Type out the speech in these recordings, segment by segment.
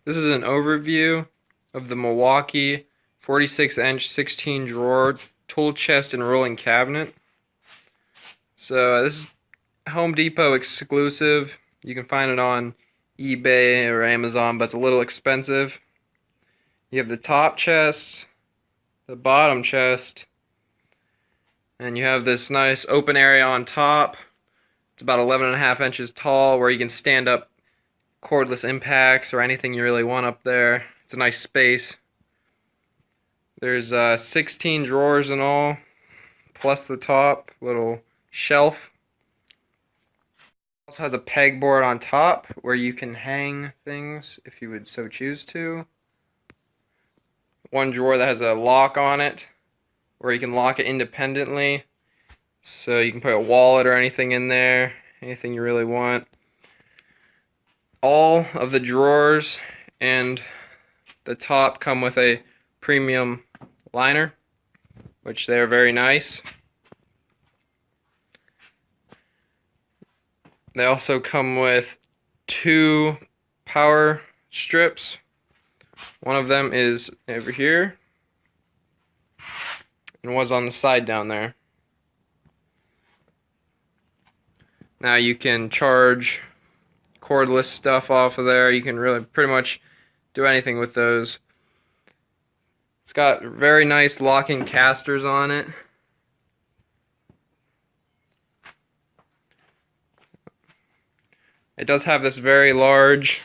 This is an overview of the Milwaukee 46-inch 16 drawer tool chest and rolling cabinet. So this is Home Depot exclusive. You can find it on eBay or Amazon, but it's a little expensive. You have the top chest, the bottom chest, and you have this nice open area on top. It's about 11.5 inches tall, where you can stand up cordless impacts or anything you really want up there. It's a nice space. There's 16 drawers in all, plus the top little shelf. Also has a pegboard on top where you can hang things if you would so choose to. One drawer that has a lock on it where you can lock it independently, so you can put a wallet or anything in there, anything you really want. All of the drawers and the top come with a premium liner, which they're very nice. They also come with 2 power strips. One of them is over here and was on the side down there. Now you can charge cordless stuff off of there. You can really pretty much do anything with those. It's got very nice locking casters on it. It does have this very large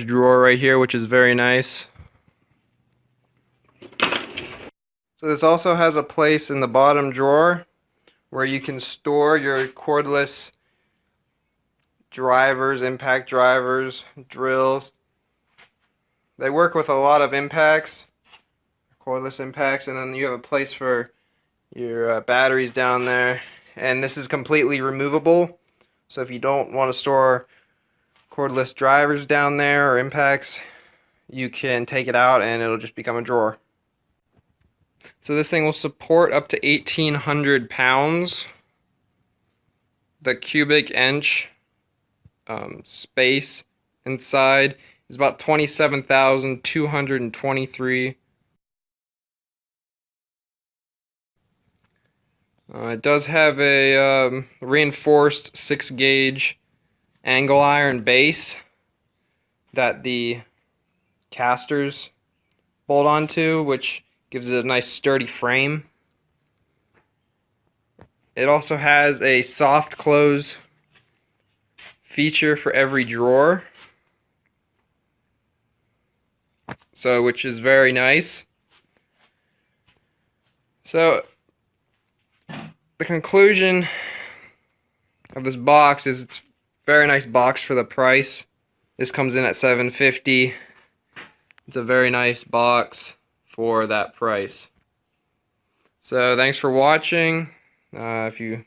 drawer right here, which is very nice. So this also has a place in the bottom drawer where you can store your cordless drivers, impact drivers, drills. They work with a lot of impacts, cordless impacts, and then you have a place for your batteries down there. And this is completely removable, so if you don't want to store cordless drivers down there or impacts, you can take it out and it'll just become a drawer. So this thing will support up to 1,800 pounds. The cubic inch space inside is about 27,223. It does have a reinforced 6-gauge angle iron base that the casters bolt onto, which gives it a nice sturdy frame. It also has a soft close feature for every drawer, which is very nice. So the conclusion of this box is it's a very nice box for the price. This comes in at $750. It's a very nice box for that price. So thanks for watching. If you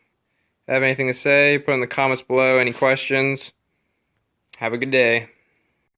have anything to say, put in the comments below. Any questions? Have a good day.